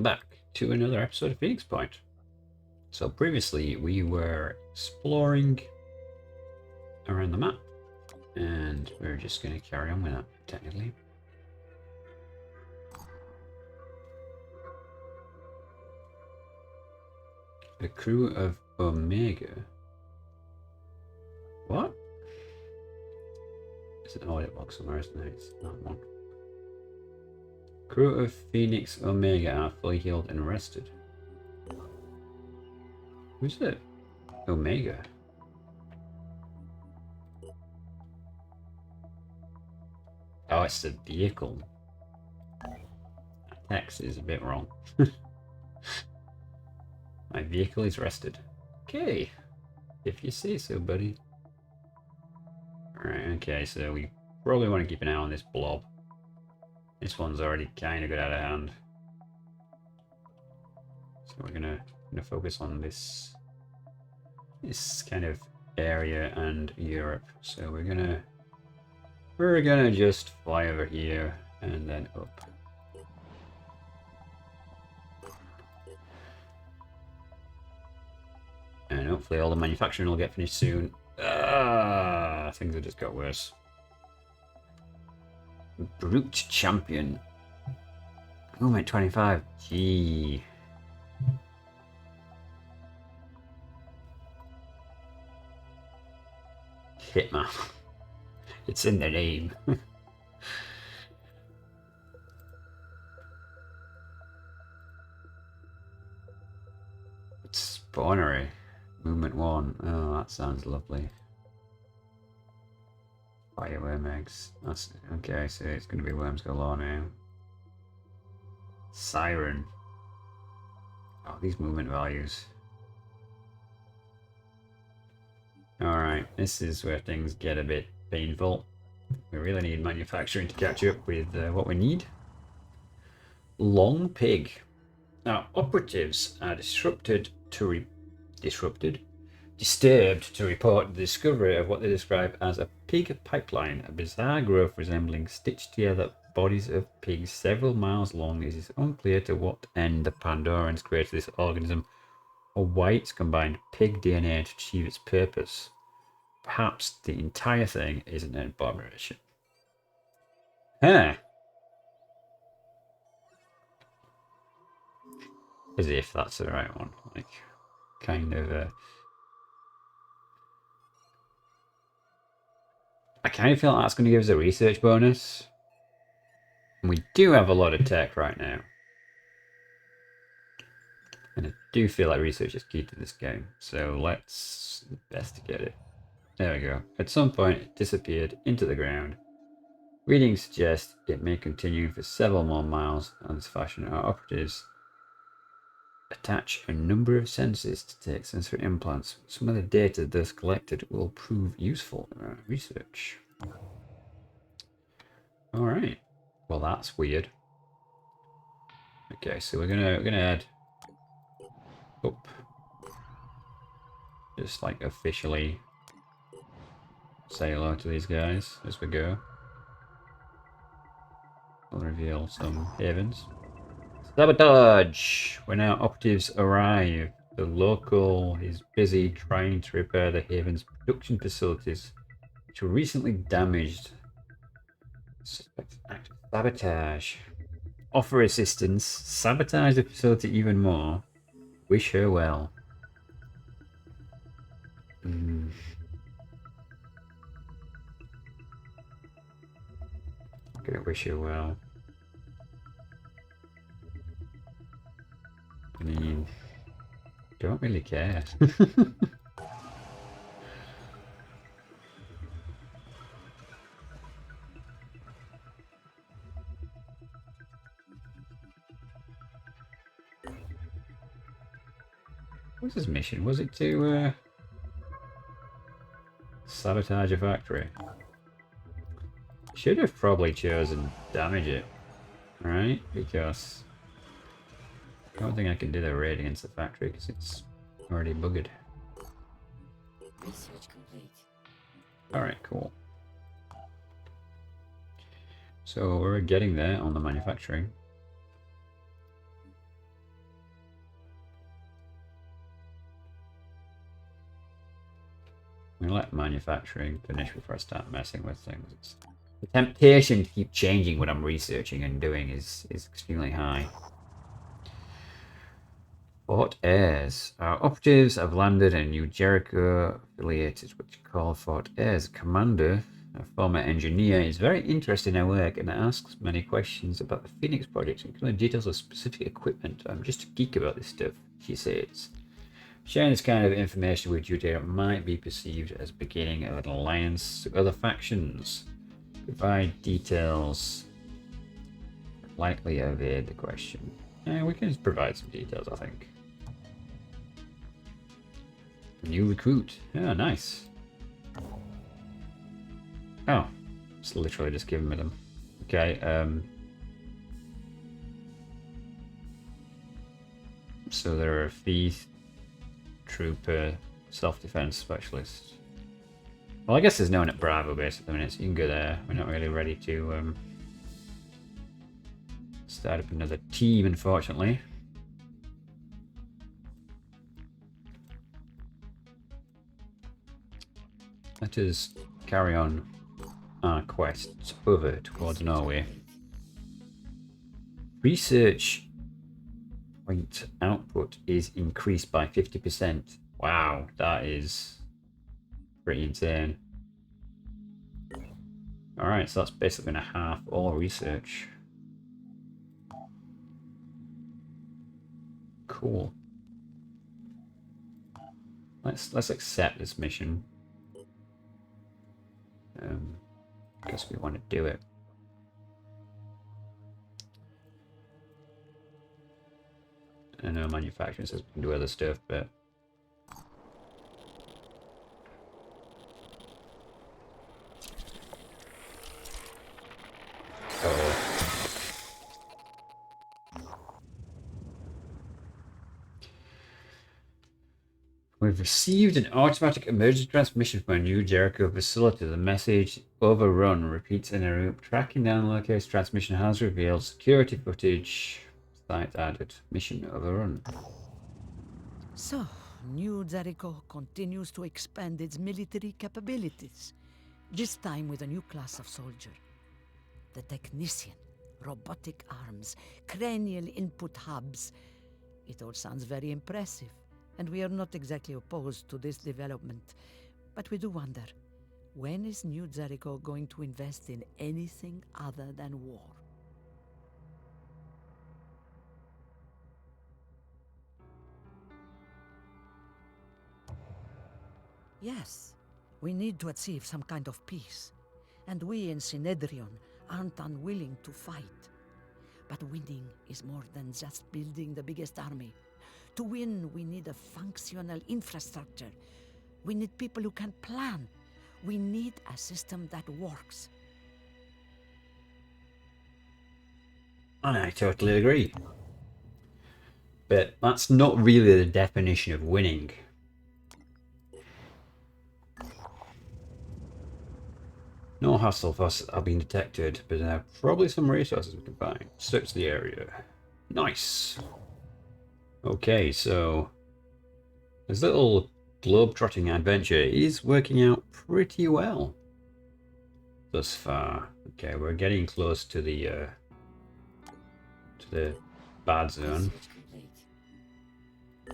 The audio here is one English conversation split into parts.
back to another episode of Phoenix Point. So previously we were exploring around the map, and we're just going to carry on with that, technically. The crew of Omega. What? There's an audit box somewhere, isn't there? It's not one. Crew of Phoenix Omega are fully healed and rested. Who's it? Omega. Oh, it's the vehicle. That text is a bit wrong. My vehicle is rested. Okay. If you say so, buddy. Alright, okay, so we probably want to keep an eye on this blob. This one's already kind of got out of hand. So we're gonna focus on this kind of area and Europe. So we're gonna just fly over here and then up. And hopefully all the manufacturing will get finished soon. Things have just got worse. Brute champion. Movement 25. Gee. Hitman. It's in the name. Spawnery. Movement 1. Oh, that sounds lovely. Fireworm eggs. That's okay, so it's going to be worms galore now. Siren. Oh, these movement values. Alright, this is where things get a bit painful. We really need manufacturing to catch up with what we need. Long pig. Now, operatives are disturbed to report the discovery of what they describe as a pig pipeline, a bizarre growth resembling stitched together bodies of pigs several miles long. It is unclear to what end the Pandorans created this organism, or why it's combined pig DNA to achieve its purpose. Perhaps the entire thing is an abomination. Huh. As if that's the right one. Like, kind of I kind of feel like that's going to give us a research bonus. And we do have a lot of tech right now. And I do feel like research is key to this game. So let's investigate it. There we go. At some point it disappeared into the ground. Readings suggest it may continue for several more miles. On this fashion, our operatives attach a number of sensors to take sensory implants. Some of the data thus collected will prove useful in our research. Alright. Well, that's weird. Okay, so we're gonna head up. Just like officially say hello to these guys as we go. I'll reveal some havens. Sabotage! When our operatives arrive, the local is busy trying to repair the haven's production facilities, which were recently damaged. Suspected act of sabotage. Offer assistance. Sabotage the facility even more. Wish her well. Gonna wish her well. I mean, don't really care. What's his mission? Was it to sabotage a factory? Should have probably chosen damage it, right? Because I don't think I can do the raid against the factory because it's already buggered. Research complete. Alright, cool. So we're getting there on the manufacturing. me let manufacturing finish before I start messing with things. The temptation to keep changing what I'm researching and doing is extremely high. Fort Ayres. Our operatives have landed in New Jericho affiliated, which call Fort Ayres. Commander, a former engineer, is very interested in our work and asks many questions about the Phoenix project, including details of specific equipment. I'm just a geek about this stuff, she says. Sharing this kind of information with Judea might be perceived as beginning of an alliance to other factions. Provide details. Likely evade the question. Yeah, we can provide some details, I think. New recruit. Yeah, nice. Oh, it's literally just giving me them. Okay, so there are a fee trooper, self-defense specialist. Well, I guess there's no one at Bravo base at the minute, so you can go there. We're not really ready to start up another team, unfortunately. Let us carry on our quest over towards Norway. Research point output is increased by 50%. Wow, that is pretty insane. Alright, so that's basically going to half all research. Cool. Let's accept this mission. Guess we want to do it. I know manufacturing says we can do other stuff, but we've received an automatic emergency transmission from a New Jericho facility. The message overrun repeats in a loop. Tracking down location transmission has revealed security footage. Site added. Mission overrun. So, New Jericho continues to expand its military capabilities. This time with a new class of soldier. The technician. Robotic arms. Cranial input hubs. It all sounds very impressive. And we are not exactly opposed to this development. But we do wonder, when is New Jericho going to invest in anything other than war? Yes, we need to achieve some kind of peace. And we in Synedrion aren't unwilling to fight. But winning is more than just building the biggest army. To win, we need a functional infrastructure. We need people who can plan. We need a system that works. I totally agree. But that's not really the definition of winning. No hostile forces have been detected, but there are probably some resources we can find. Search the area. Nice. Okay, so this little globe-trotting adventure is working out pretty well thus far. Okay, we're getting close to the bad zone.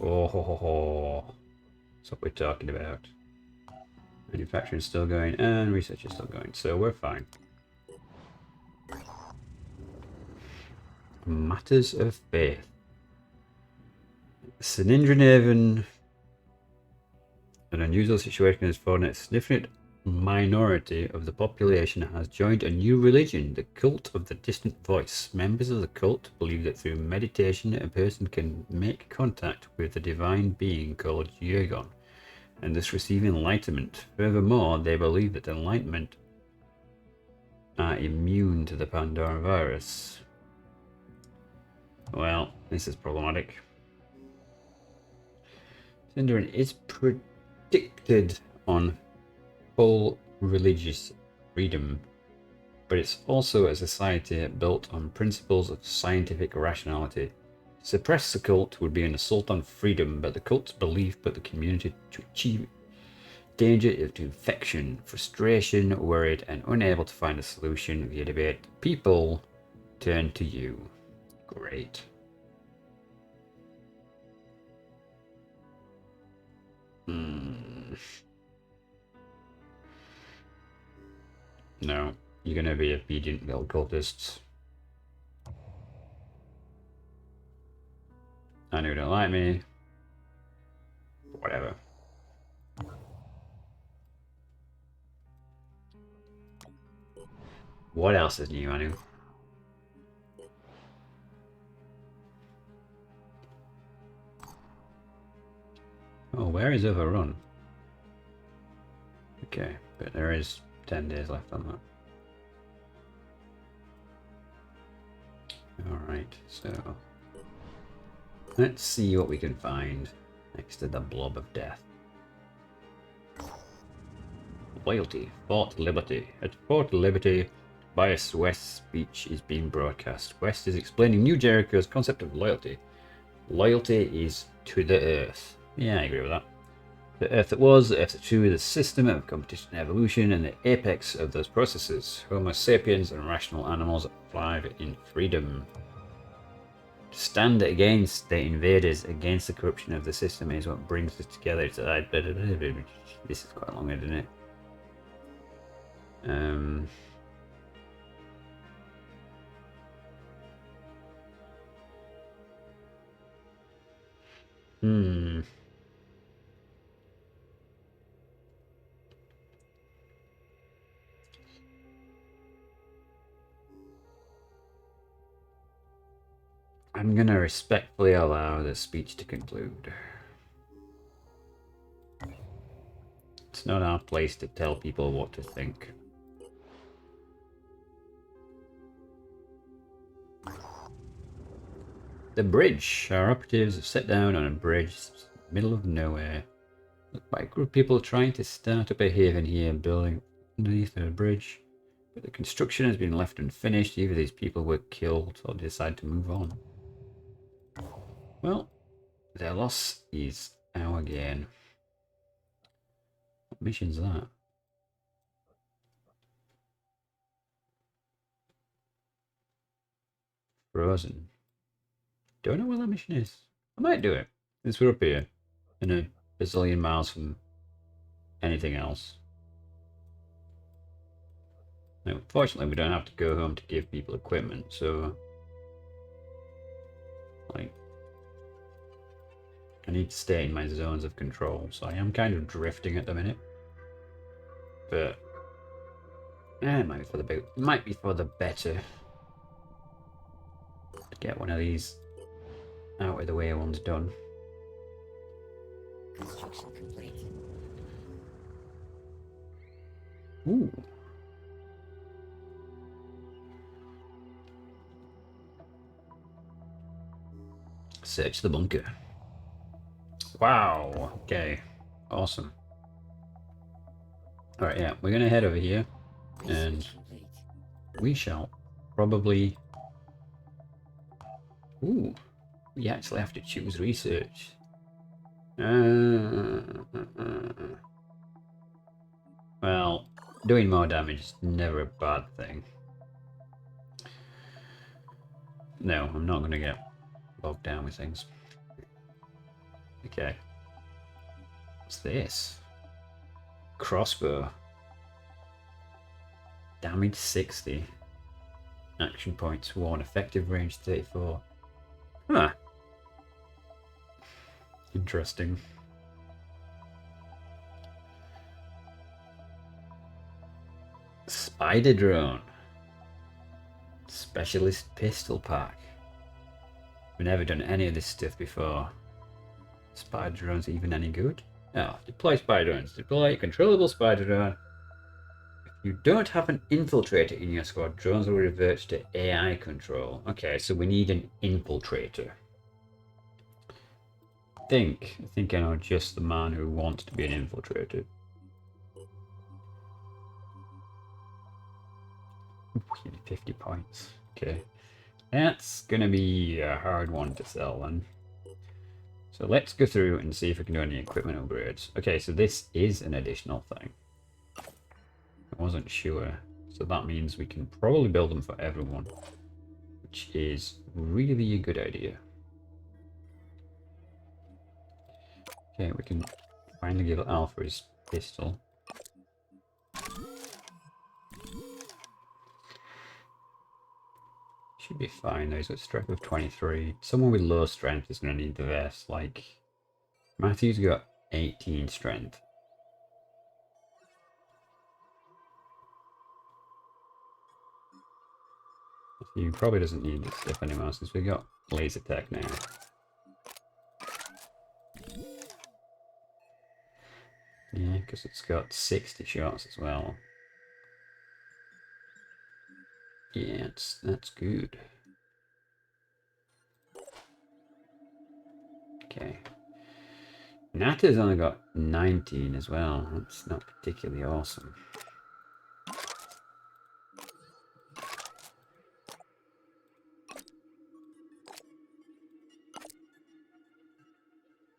Oh, ho, ho, ho. That's what we're talking about. Manufacturing is still going, and research is still going, so we're fine. Matters of faith. Synedrion, an unusual situation is for a significant minority of the population has joined a new religion, the cult of the distant voice. Members of the cult believe that through meditation a person can make contact with the divine being called Yegon, and thus receive enlightenment. Furthermore, they believe that enlightenment are immune to the Pandora virus. Well, this is problematic. Synedrion is predicted on full religious freedom, but it's also a society built on principles of scientific rationality. To suppress the cult would be an assault on freedom, but the cult's belief but the community to achieve Danger of infection, frustration, worried, and unable to find a solution via debate. People turn to you. Great. No, you're gonna be obedient little cultists. I know you don't like me. Whatever. What else is new, Anu? Oh, where is overrun? Okay, but there is 10 days left on that. Alright, so let's see what we can find next to the blob of death. Loyalty, Fort Liberty. At Fort Liberty, Bias West's speech is being broadcast. West is explaining New Jericho's concept of loyalty. Loyalty is to the Earth. Yeah, I agree with that. The Earth that was, the Earth that true, the system of competition and evolution, and the apex of those processes. Homo sapiens and rational animals that thrive in freedom. To stand against the invaders, against the corruption of the system is what brings us together. This is quite long, isn't it? I'm gonna respectfully allow the speech to conclude. It's not our place to tell people what to think. The bridge. Our operatives have set down on a bridge middle of nowhere. Looked by a group of people trying to start up a haven here, building underneath the bridge. But the construction has been left unfinished. Either these people were killed or decided to move on. Well, their loss is our gain. What mission's that? Frozen. Don't know what that mission is. I might do it. Since we're up here. And a bazillion miles from anything else. Now, fortunately, we don't have to go home to give people equipment, so... Like... I need to stay in my zones of control, so I am kind of drifting at the minute. But... it might be for the better. To get one of these out of the way ones done. Construction complete. Ooh. Search the bunker. Wow. Okay. Awesome. Alright, yeah. We're gonna head over here. And we shall probably... Ooh. We actually have to choose research. Well, doing more damage is never a bad thing. No, I'm not going to get bogged down with things. Okay. What's this? Crossbow. Damage 60. Action points 1. Effective range 34. Huh. Interesting. Spider drone. Specialist pistol pack. We've never done any of this stuff before. Spider drones even any good? Oh, deploy spider drones. Deploy a controllable spider drone. If you don't have an infiltrator in your squad, drones will revert to AI control. Okay, so we need an infiltrator. I think I know just the man who wants to be an infiltrator. 50 points. Okay. That's gonna be a hard one to sell then. So let's go through and see if we can do any equipment upgrades. Okay, so this is an additional thing. I wasn't sure. So that means we can probably build them for everyone, which is really a good idea. Okay, we can finally give Alpha his pistol. Should be fine though, he's got strength of 23. Someone with low strength is going to need the vest. Like, Matthew's got 18 strength. He probably doesn't need this stuff anymore since we got laser tech now. Yeah, because it's got 60 shots as well. Yeah, that's good. Okay. Nata's only got 19 as well. That's not particularly awesome.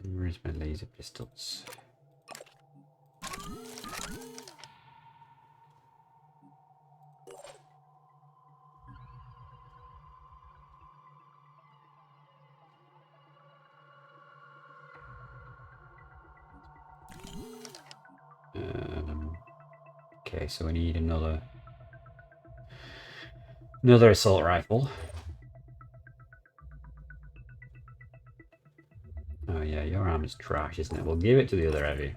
Where's my laser pistols? Okay, so we need another assault rifle. Oh yeah, your arm is trash, isn't it? We'll give it to the other heavy.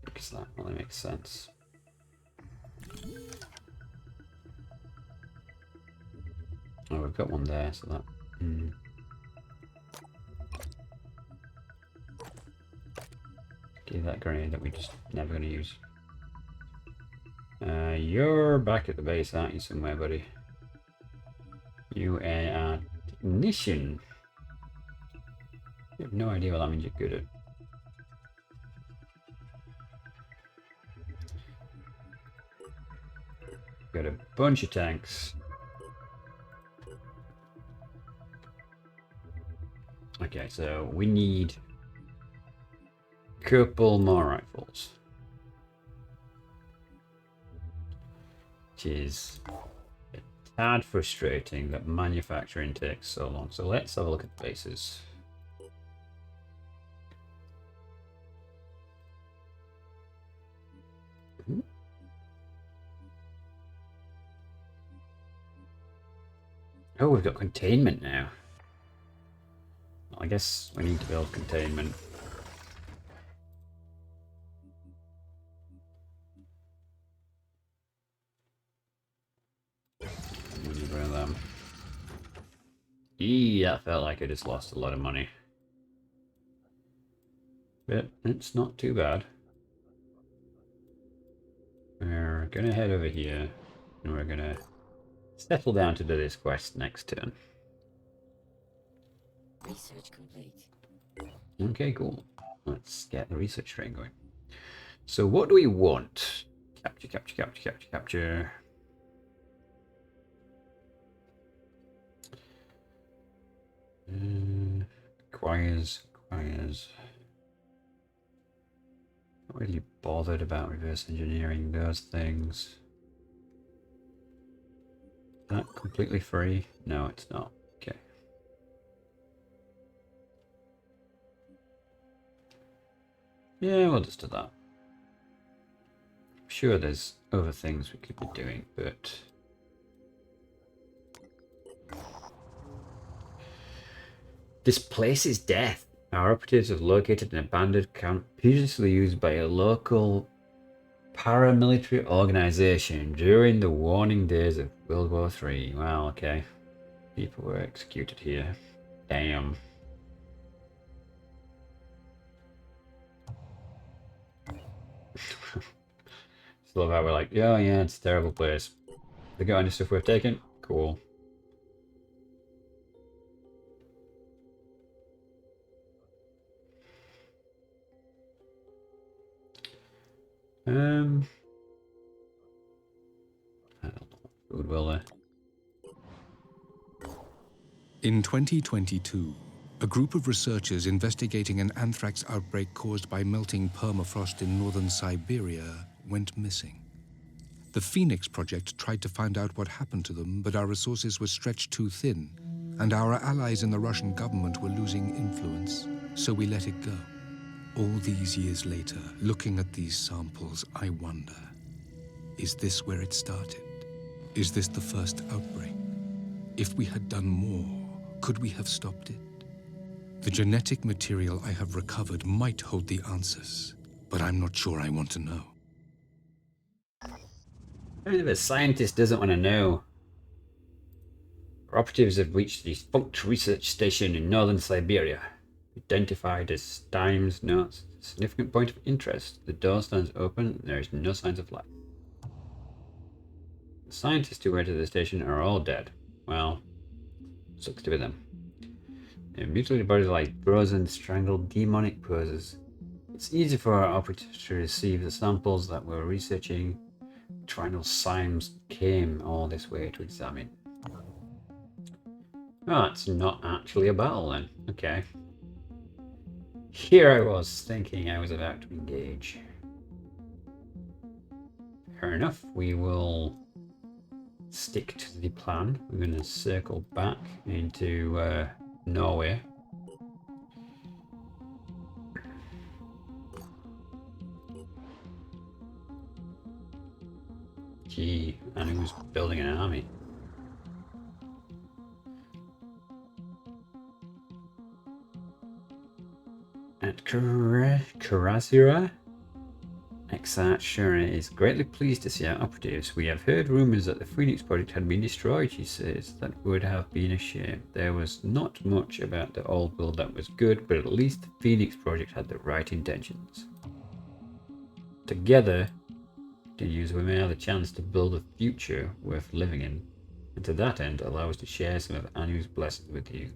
Because that only makes sense. Oh, we've got one there, so that... Give that grenade that we're just never going to use. You're back at the base, aren't you, somewhere, buddy? You are technician. You have no idea what that means you're good at. Got a bunch of tanks. Okay, so we need a couple more rifles. Which is a tad frustrating that manufacturing takes so long. So let's have a look at the bases. Oh, we've got containment now. Well, I guess we need to build containment. We need one of them. That felt like I just lost a lot of money. But it's not too bad. We're gonna head over here and we're gonna settle down to do this quest next turn. Research complete. Okay, cool. Let's get the research train going. So what do we want? Capture, capture, capture, capture, capture. Acquires. Not really bothered about reverse engineering those things. Is that completely free? No, it's not. Okay. Yeah, we'll just do that. I'm sure there's other things we could be doing, but... This place is death. Our operatives have located an abandoned camp previously used by a local paramilitary organization during the warning days of World War III. Wow, okay. People were executed here. Damn. Just love how we're like, yeah, it's a terrible place. They got any stuff worth taking? Cool. I don't know. Food will there. In 2022, a group of researchers investigating an anthrax outbreak caused by melting permafrost in northern Siberia went missing. The Phoenix Project tried to find out what happened to them, but our resources were stretched too thin, and our allies in the Russian government were losing influence, so we let it go. All these years later, looking at these samples, I wonder, is this where it started? Is this the first outbreak? If we had done more, could we have stopped it? The genetic material I have recovered might hold the answers, but I'm not sure I want to know. The scientist doesn't want to know. Our operatives have reached the Funct research station in northern Siberia. Identified as Times notes, significant point of interest. The door stands open and there is no signs of life. The scientists who went to the station are all dead. Well, sucks to be them. Their mutilated bodies are like frozen, strangled, demonic poses. It's easy for our operatives to receive the samples that we're researching. Trinal Symes came all this way to examine. Oh, it's not actually a battle then. Okay. Here I was thinking I was about to engage. Fair enough. We will stick to the plan. We're going to circle back into Norway. Gee, and who's building an army? At Karasira, Exarch Shura is greatly pleased to see our operatives. We have heard rumours that the Phoenix Project had been destroyed, he says. That would have been a shame. There was not much about the old world that was good, but at least the Phoenix Project had the right intentions. Together, we may have the chance to build a future worth living in, and to that end allow us to share some of Anu's blessings with you.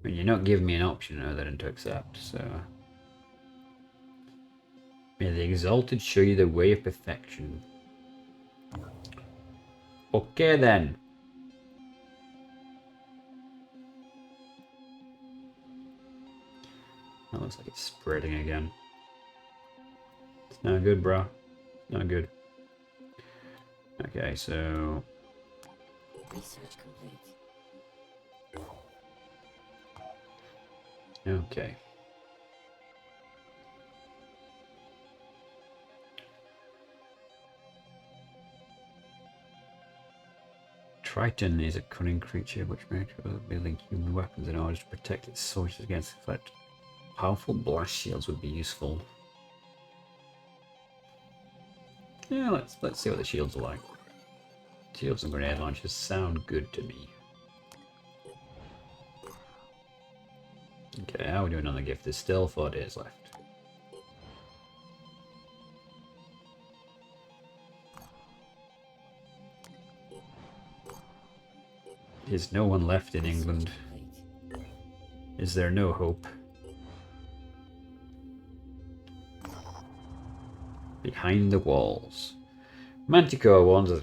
I mean, you're not giving me an option other than to accept, so... May the Exalted show you the way of perfection. Okay then. That looks like it's spreading again. It's not good, bro. Not good. Okay, so... Research complete. Okay. Triton is a cunning creature which makes building human weapons in order to protect its soldiers against threat. Powerful blast shields would be useful. Yeah, let's see what the shields are like. Shields and grenade launchers sound good to me. Okay, how are we doing on the gift? There's still 4 days left. Is no one left in England? Is there no hope? Behind the walls. Manticore warns us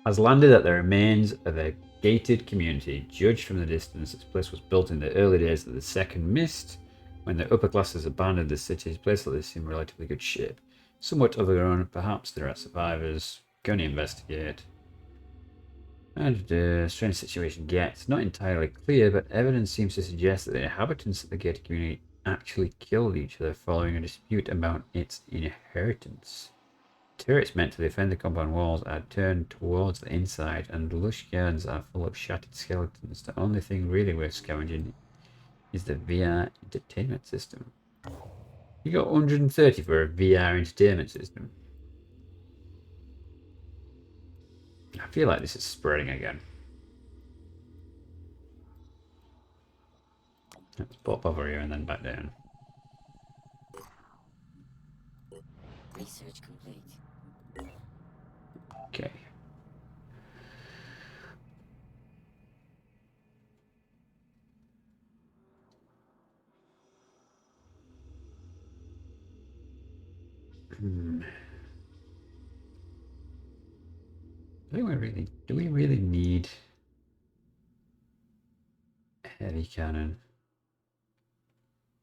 has landed at the remains of a gated community. Judged from the distance, this place was built in the early days of the Second Mist, when the upper classes abandoned the city. Places like this seem relatively good shape. Somewhat overgrown, perhaps there are survivors. Going to investigate. And strange situation gets. Not entirely clear, but evidence seems to suggest that the inhabitants of the gated community actually killed each other following a dispute about its inheritance. Turrets meant to defend the compound walls are turned towards the inside, and lush gardens are full of shattered skeletons. The only thing really worth scavenging is the VR entertainment system. You got 130 for a VR entertainment system. I feel like this is spreading again. Let's pop over here and then back down. Research complete. Okay. Do we really need Heavy cannon.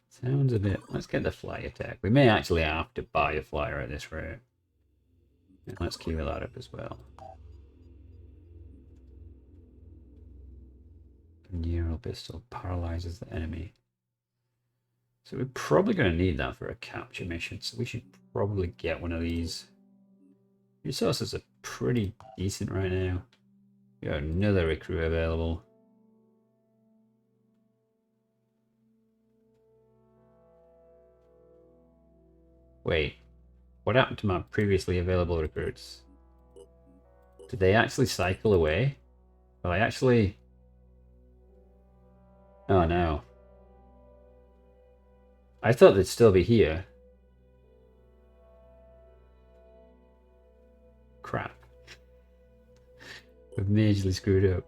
Sounds a bit... Let's get the fly attack. We may actually have to buy a flyer at this rate. And let's keep that up as well. Neural pistol paralyzes the enemy. So we're probably going to need that for a capture mission. So we should probably get one of these. Resources are pretty decent right now. We got another recruit available. Wait, what happened to my previously available recruits? Did they actually cycle away? Well, I actually... Oh no. I thought they'd still be here. Crap. We've majorly screwed up.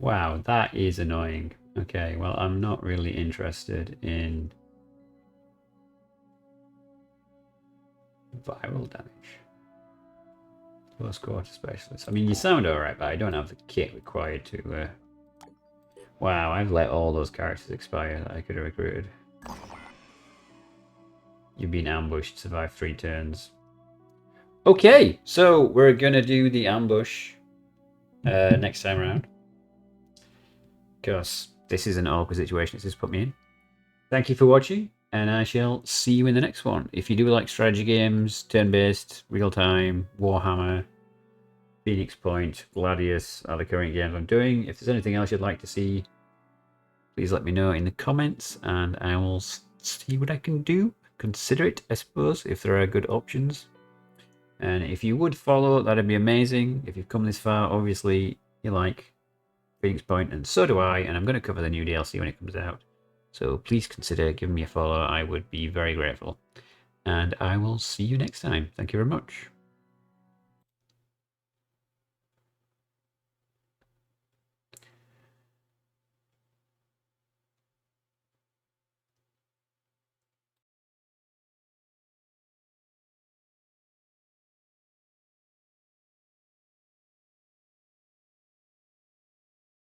Wow, that is annoying. Okay, well, I'm not really interested in viral damage. Close quarter specialist. I mean, you sound alright, but I don't have the kit required to... Wow, I've let all those characters expire that I could have recruited. You've been ambushed, survived 3 turns. Okay, so we're gonna do the ambush next time around. Because this is an awkward situation it's just put me in. Thank you for watching, and I shall see you in the next one. If you do like strategy games, turn-based, real-time, Warhammer, Phoenix Point, Gladius are the current games I'm doing. If there's anything else you'd like to see, please let me know in the comments, and I will see what I can do. Consider it, I suppose, if there are good options. And if you would follow, that'd be amazing. If you've come this far, obviously you like Phoenix Point, and so do I, and I'm going to cover the new DLC when it comes out. So please consider giving me a follow. I would be very grateful. And I will see you next time. Thank you very much.